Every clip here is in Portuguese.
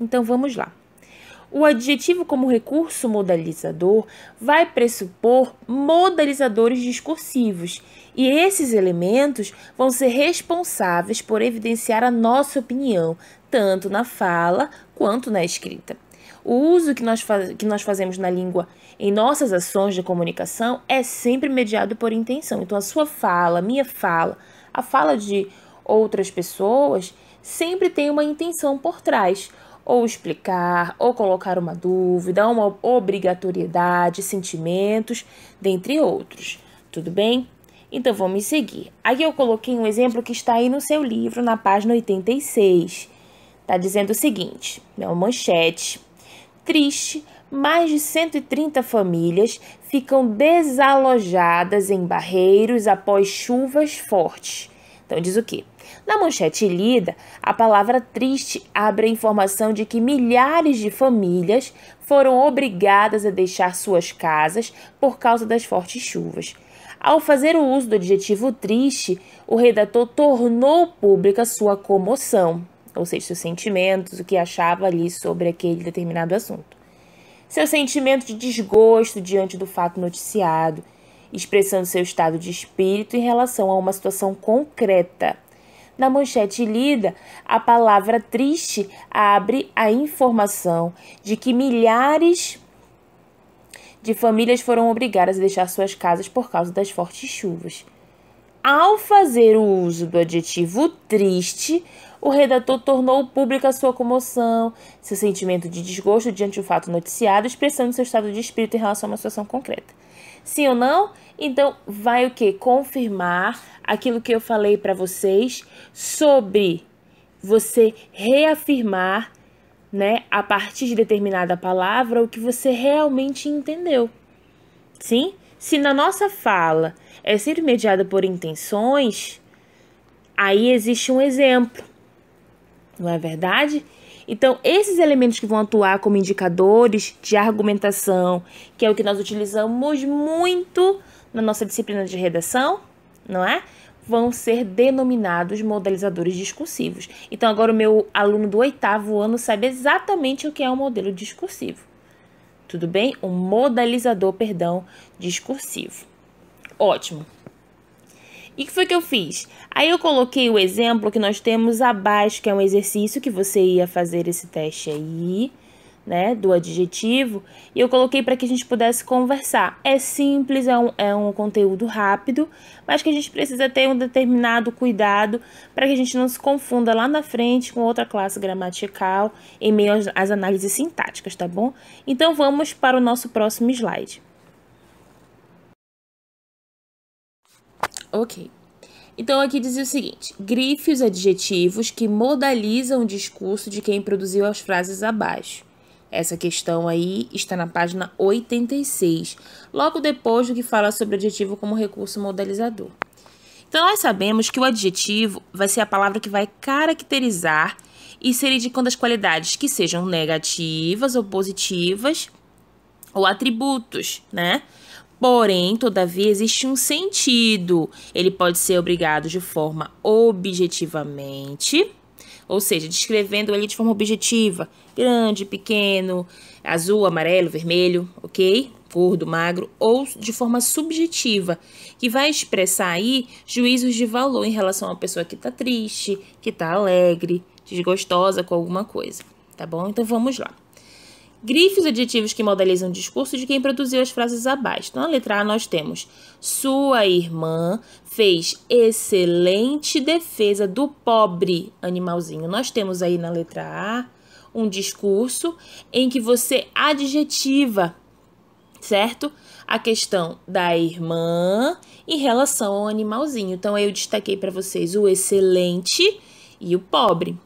Então, vamos lá. O adjetivo como recurso modalizador vai pressupor modalizadores discursivos, e esses elementos vão ser responsáveis por evidenciar a nossa opinião, tanto na fala quanto na escrita. O uso que nós fazemos na língua em nossas ações de comunicação é sempre mediado por intenção. Então, a sua fala, a minha fala, a fala de outras pessoas sempre tem uma intenção por trás. Ou explicar, ou colocar uma dúvida, uma obrigatoriedade, sentimentos, dentre outros. Tudo bem? Então, vamos seguir. Aqui eu coloquei um exemplo que está aí no seu livro, na página 86. Está dizendo o seguinte, é uma manchete. Triste, mais de 130 famílias ficam desalojadas em Barreiros após chuvas fortes. Então, diz o quê? Na manchete lida, a palavra triste abre a informação de que milhares de famílias foram obrigadas a deixar suas casas por causa das fortes chuvas. Ao fazer o uso do adjetivo triste, o redator tornou pública sua comoção, ou seja, seus sentimentos, o que achava ali sobre aquele determinado assunto. Seu sentimento de desgosto diante do fato noticiado, expressando seu estado de espírito em relação a uma situação concreta. Na manchete lida, a palavra triste abre a informação de que milhares de famílias foram obrigadas a deixar suas casas por causa das fortes chuvas. Ao fazer o uso do adjetivo triste, o redator tornou pública sua comoção, seu sentimento de desgosto diante do fato noticiado, expressando seu estado de espírito em relação a uma situação concreta. Sim ou não? Então, vai o quê? Confirmar aquilo que eu falei para vocês sobre você reafirmar, né, a partir de determinada palavra, o que você realmente entendeu. Sim? Se na nossa fala é sempre mediada por intenções, aí existe um exemplo, não é verdade? Então, esses elementos que vão atuar como indicadores de argumentação, que é o que nós utilizamos muito na nossa disciplina de redação, não é? Vão ser denominados modalizadores discursivos. Então, agora o meu aluno do 8º ano sabe exatamente o que é um modelo discursivo. Tudo bem? Um modalizador, discursivo. Ótimo. E o que foi que eu fiz? Aí eu coloquei o exemplo que nós temos abaixo, que é um exercício que você ia fazer esse teste aí, né, do adjetivo, e eu coloquei para que a gente pudesse conversar. É simples, é um conteúdo rápido, mas que a gente precisa ter um determinado cuidado para que a gente não se confunda lá na frente com outra classe gramatical em meio às análises sintáticas, tá bom? Então, vamos para o nosso próximo slide. Ok. Então, aqui dizia o seguinte: grife os adjetivos que modalizam o discurso de quem produziu as frases abaixo. Essa questão aí está na página 86, logo depois do que fala sobre o adjetivo como recurso modalizador. Então, nós sabemos que o adjetivo vai ser a palavra que vai caracterizar e ser indicando as qualidades que sejam negativas ou positivas ou atributos, né? Porém, todavia, existe um sentido. Ele pode ser obrigado de forma objetivamente, ou seja, descrevendo ele de forma objetiva, grande, pequeno, azul, amarelo, vermelho, ok? Gordo, magro, ou de forma subjetiva, que vai expressar aí juízos de valor em relação a uma pessoa que está triste, que está alegre, desgostosa com alguma coisa, tá bom? Então, vamos lá. Grife os adjetivos que modalizam o discurso de quem produziu as frases abaixo. Então, na letra A, nós temos: sua irmã fez excelente defesa do pobre animalzinho. Nós temos aí na letra A um discurso em que você adjetiva, certo? A questão da irmã em relação ao animalzinho. Então, eu destaquei para vocês o excelente e o pobre.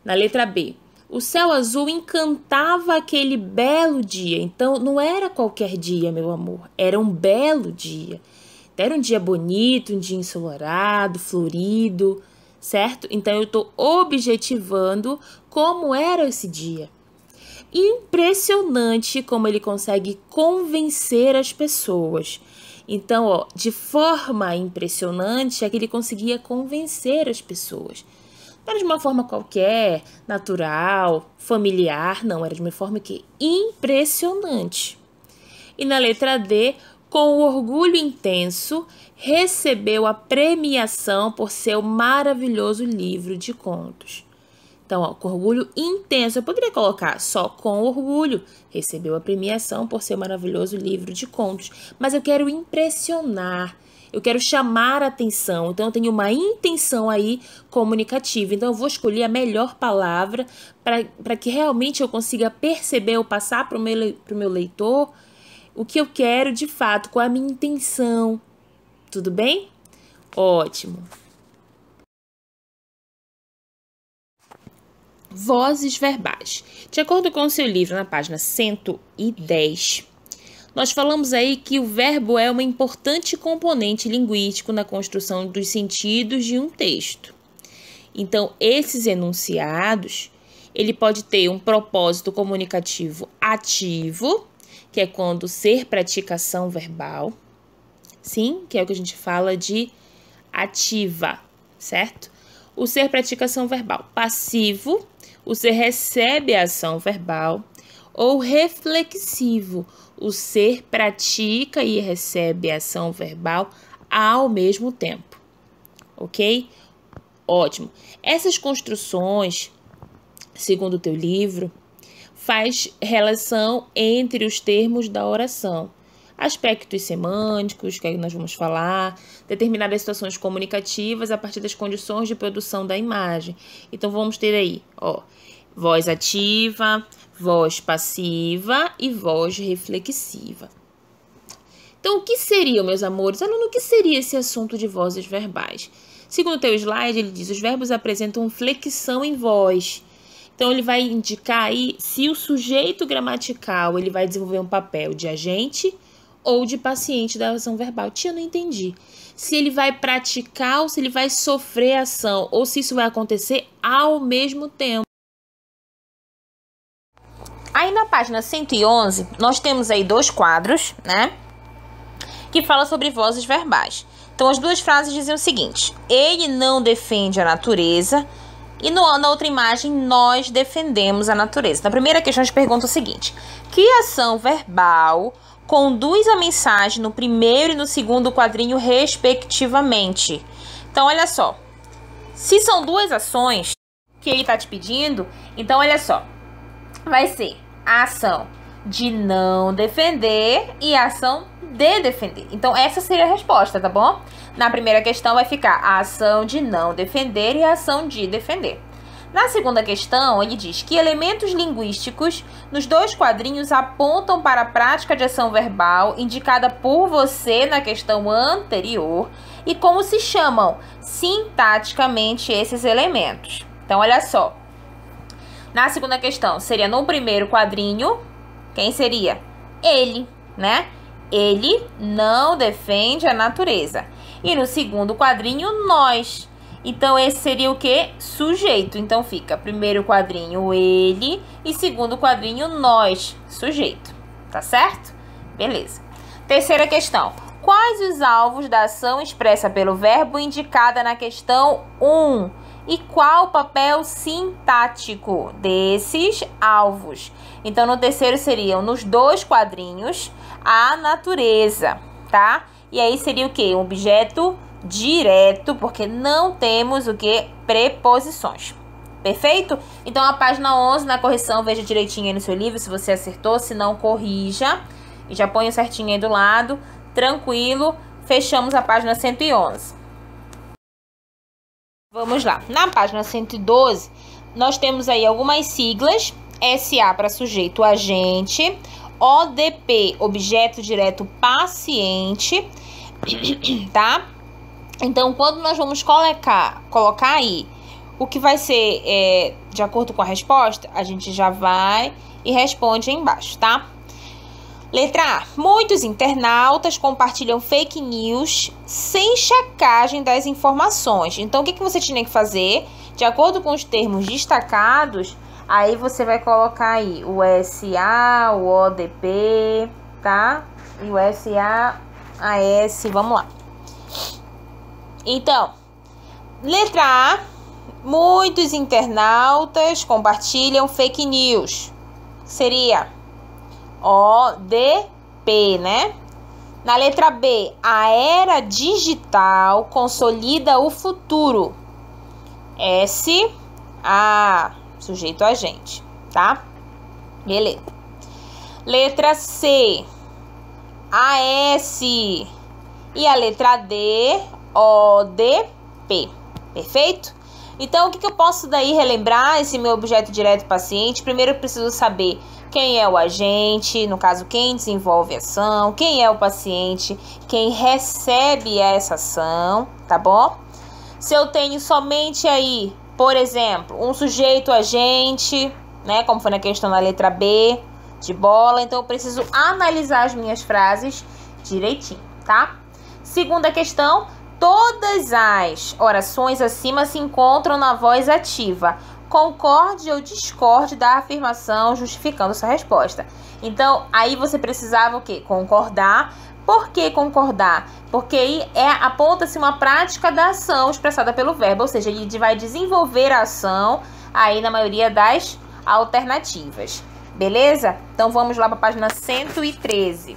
Na letra B, o céu azul encantava aquele belo dia. Então, não era qualquer dia, meu amor. Era um belo dia. Era um dia bonito, um dia ensolarado, florido, certo? Então, eu estou objetivando como era esse dia. Impressionante como ele consegue convencer as pessoas. Então, ó, de forma impressionante é que ele conseguia convencer as pessoas. Não era de uma forma qualquer, natural, familiar, não, era de uma forma que impressionante. E na letra D, com orgulho intenso, recebeu a premiação por seu maravilhoso livro de contos. Então, ó, com orgulho intenso, eu poderia colocar só com orgulho, recebeu a premiação por seu maravilhoso livro de contos. Mas eu quero impressionar, eu quero chamar a atenção, então eu tenho uma intenção aí comunicativa. Então, eu vou escolher a melhor palavra para que realmente eu consiga perceber ou passar para o meu leitor o que eu quero de fato, qual é a minha intenção. Tudo bem? Ótimo. Vozes verbais. De acordo com o seu livro, na página 110, nós falamos aí que o verbo é uma importante componente linguístico na construção dos sentidos de um texto. Então, esses enunciados, ele pode ter um propósito comunicativo ativo, que é quando o ser pratica ação verbal, sim, que é o que a gente fala de ativa, certo? O ser pratica ação verbal passivo, o ser recebe a ação verbal, ou reflexivo, o ser pratica e recebe a ação verbal ao mesmo tempo, ok? Ótimo. Essas construções, segundo o teu livro, faz relação entre os termos da oração. Aspectos semânticos, que nós vamos falar, determinadas situações comunicativas a partir das condições de produção da imagem. Então, vamos ter aí, ó, voz ativa, voz passiva e voz reflexiva. Então, o que seria, meus amores? Aluno, o que seria esse assunto de vozes verbais? Segundo o teu slide, ele diz, os verbos apresentam flexão em voz. Então, ele vai indicar aí se o sujeito gramatical ele vai desenvolver um papel de agente ou de paciente da ação verbal. Tia, eu não entendi. Se ele vai praticar ou se ele vai sofrer ação, ou se isso vai acontecer ao mesmo tempo. Aí na página 111, nós temos aí 2 quadros, né? Que fala sobre vozes verbais. Então, as 2 frases dizem o seguinte: ele não defende a natureza. E na outra imagem, nós defendemos a natureza. Na primeira questão, a gente pergunta o seguinte: que ação verbal conduz a mensagem no primeiro e no segundo quadrinho, respectivamente? Então, olha só. Se são 2 ações que ele está te pedindo, então, olha só. Vai ser a ação de não defender e a ação de defender. Então, essa seria a resposta, tá bom? Na primeira questão vai ficar a ação de não defender e a ação de defender. Na segunda questão, ele diz que elementos linguísticos nos 2 quadrinhos apontam para a prática de ação verbal indicada por você na questão anterior e como se chamam sintaticamente esses elementos. Então, olha só. Na segunda questão, seria no primeiro quadrinho, quem seria? Ele, né? Ele não defende a natureza. E no segundo quadrinho, nós. Então, esse seria o quê? Sujeito. Então, fica primeiro quadrinho, ele, e segundo quadrinho, nós, sujeito. Tá certo? Beleza. Terceira questão. Quais os alvos da ação expressa pelo verbo indicada na questão 1? E qual o papel sintático desses alvos? Então, no terceiro seriam, nos 2 quadrinhos, a natureza, tá? E aí seria o quê? Um objeto direto, porque não temos o quê? Preposições. Perfeito? Então, a página 11, na correção, veja direitinho aí no seu livro, se você acertou, se não, corrija. E já põe certinho aí do lado, tranquilo. Fechamos a página 111. Vamos lá. Na página 112, nós temos aí algumas siglas. SA para sujeito agente, ODP, objeto direto paciente, tá? Então, quando nós vamos colocar aí o que vai ser de acordo com a resposta, a gente já vai e responde aí embaixo, tá? Letra A. Muitos internautas compartilham fake news sem checagem das informações. Então, o que você tinha que fazer? De acordo com os termos destacados, aí você vai colocar aí o SA, o ODP, tá? E o SA, AS, vamos lá. Então, letra A, muitos internautas compartilham fake news. Seria ODP, né? Na letra B, a era digital consolida o futuro. Sujeito agente, tá? Beleza. Letra C, AS. E a letra D, ODP. Perfeito? Então, o que eu posso daí relembrar esse meu objeto direto paciente? Primeiro, eu preciso saber quem é o agente, no caso, quem desenvolve a ação, quem é o paciente, quem recebe essa ação, tá bom? Se eu tenho somente aí, por exemplo, um sujeito agente, né, como foi na questão da letra B, de bola, então eu preciso analisar as minhas frases direitinho, tá? Segunda questão, todas as orações acima se encontram na voz ativa. Concorde ou discorde da afirmação justificando sua resposta. Então, aí você precisava o quê? Concordar. Por que concordar? Porque aí aponta-se uma prática da ação expressada pelo verbo, ou seja, ele vai desenvolver a ação aí na maioria das alternativas. Beleza? Então, vamos lá para a página 113.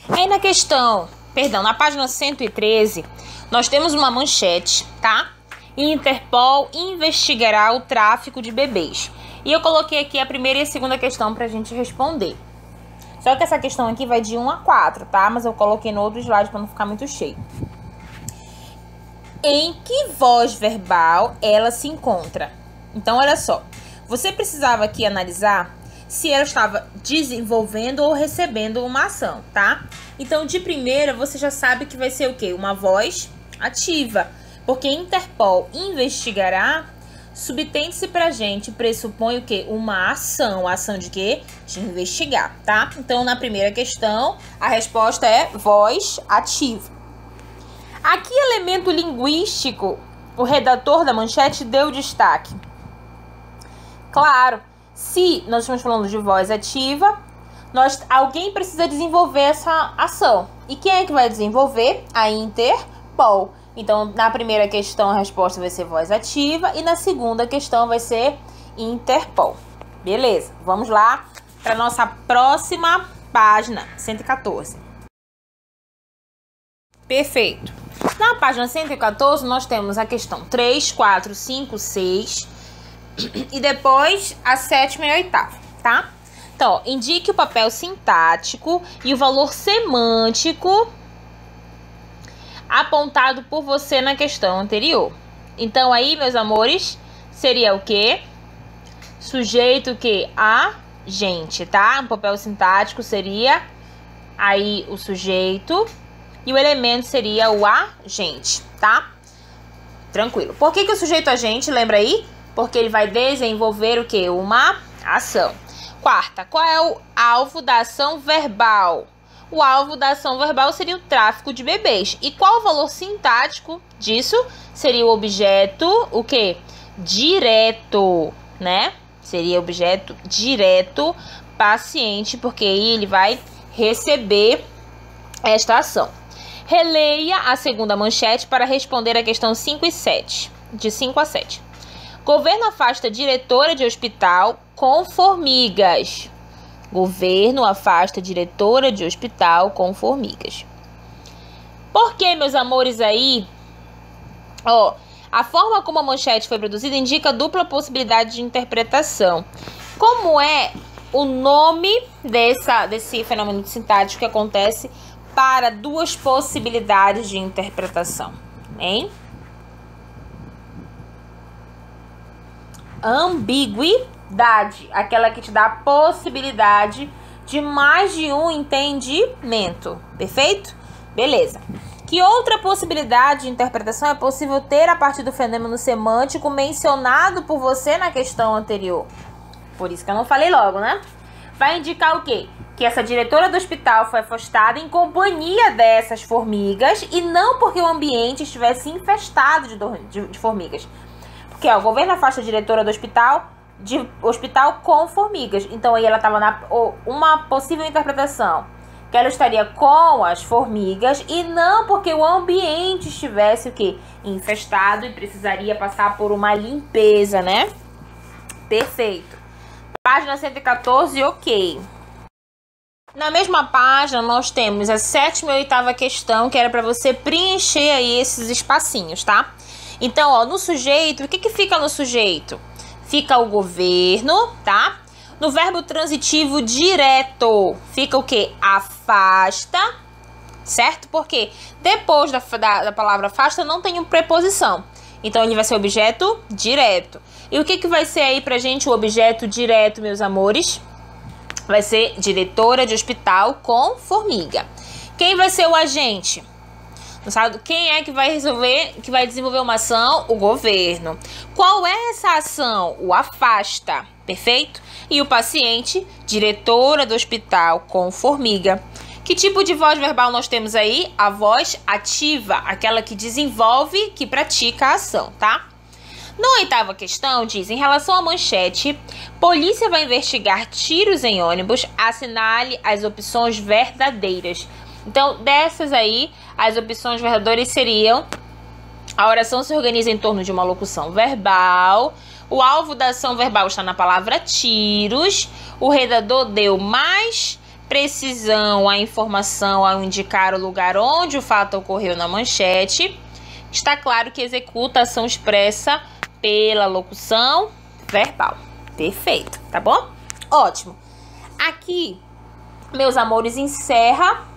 Aí na página 113, nós temos uma manchete, tá? Interpol investigará o tráfico de bebês. E eu coloquei aqui a primeira e a segunda questão pra gente responder. Só que essa questão aqui vai de 1 a 4, tá? Mas eu coloquei no outro slide pra não ficar muito cheio. Em que voz verbal ela se encontra? Então, olha só. Você precisava aqui analisar se ela estava desenvolvendo ou recebendo uma ação, tá? Então, de primeira, você já sabe que vai ser o quê? Uma voz ativa. Porque Interpol investigará, subtende-se pra gente, pressupõe o quê? Uma ação. Ação de quê? De investigar, tá? Então, na primeira questão, a resposta é voz ativa. A que elemento linguístico o redator da manchete deu destaque? Claro, se nós estamos falando de voz ativa, alguém precisa desenvolver essa ação. E quem é que vai desenvolver? A Interpol. Então, na primeira questão, a resposta vai ser voz ativa. E na segunda questão vai ser Interpol. Beleza, vamos lá para a nossa próxima página, 114. Perfeito. Na página 114, nós temos a questão 3, 4, 5, 6 e depois a sétima e a oitava, tá? Então, ó, indique o papel sintático e o valor semântico apontado por você na questão anterior. Então, aí, meus amores, seria o quê? Sujeito o quê? Agente, tá? O papel sintático seria aí o sujeito e o elemento seria o agente, tá? Tranquilo. Por que o sujeito agente, lembra aí? Porque ele vai desenvolver o quê? Uma ação. Quarta, qual é o alvo da ação verbal? O alvo da ação verbal seria o tráfico de bebês. E qual o valor sintático disso? Seria o objeto, o quê? Direto, né? Seria objeto direto, paciente, porque aí ele vai receber esta ação. Releia a segunda manchete para responder a questão 5 e 7, de 5 a 7. Governo afasta diretora de hospital com formigas. Governo afasta diretora de hospital com formigas. Por que, meus amores, aí? Ó, a forma como a manchete foi produzida indica dupla possibilidade de interpretação. Como é o nome desse fenômeno sintático que acontece para duas possibilidades de interpretação, hein? Ambiguidade, aquela que te dá a possibilidade de mais de um entendimento, perfeito? Beleza. Que outra possibilidade de interpretação é possível ter a partir do fenômeno semântico mencionado por você na questão anterior? Por isso que eu não falei logo, né? Vai indicar o quê? Que essa diretora do hospital foi afastada em companhia dessas formigas e não porque o ambiente estivesse infestado de formigas. Porque ó, o governo afasta a diretora do hospital com formigas. Então aí ela estava uma possível interpretação. que ela estaria com as formigas e não porque o ambiente estivesse o quê? Infestado e precisaria passar por uma limpeza, né? Perfeito. Página 114, ok. Na mesma página, nós temos a 7ª e 8ª questão, que era para você preencher aí esses espacinhos, tá? Então, ó, no sujeito, o que fica no sujeito? Fica o governo, tá? No verbo transitivo direto, fica o quê? Afasta, certo? Porque depois da palavra afasta não tem uma preposição. Então, ele vai ser objeto direto. E o que vai ser aí pra gente o objeto direto, meus amores? Vai ser diretora de hospital com formiga. Quem vai ser o agente? Não sabe? Quem é que vai desenvolver uma ação? O governo. Qual é essa ação? O afasta, perfeito? E o paciente, diretora do hospital com formiga. Que tipo de voz verbal nós temos aí? A voz ativa, aquela que desenvolve, que pratica a ação, tá? Na 8ª questão, diz, em relação à manchete, polícia vai investigar tiros em ônibus, assinale as opções verdadeiras. Então, dessas aí, as opções verdadeiras seriam: a oração se organiza em torno de uma locução verbal, o alvo da ação verbal está na palavra tiros, o redator deu mais precisão à informação ao indicar o lugar onde o fato ocorreu na manchete, está claro que executa a ação expressa pela locução verbal. Perfeito, tá bom? Ótimo. Aqui, meus amores, encerra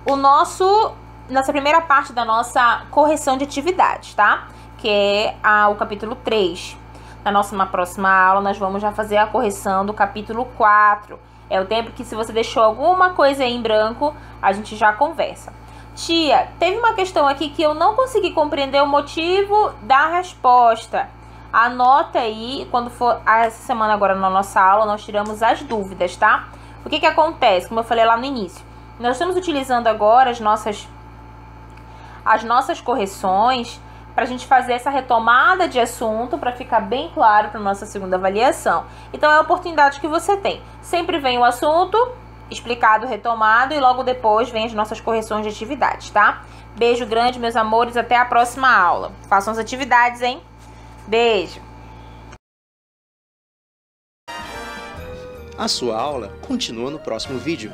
nossa primeira parte da nossa correção de atividades, tá? Que é o capítulo 3. Na próxima aula, nós vamos já fazer a correção do capítulo 4. É o tempo que, se você deixou alguma coisa aí em branco, a gente já conversa. Tia, teve uma questão aqui que eu não consegui compreender o motivo da resposta. Anota aí, quando for essa semana agora na nossa aula, nós tiramos as dúvidas, tá? O que acontece? Como eu falei lá no início, nós estamos utilizando agora as nossas correções para a gente fazer essa retomada de assunto, para ficar bem claro para nossa segunda avaliação. Então, é a oportunidade que você tem. Sempre vem o assunto explicado, retomado, e logo depois vem as nossas correções de atividades, tá? Beijo grande, meus amores, até a próxima aula. Façam as atividades, hein? Beijo! A sua aula continua no próximo vídeo.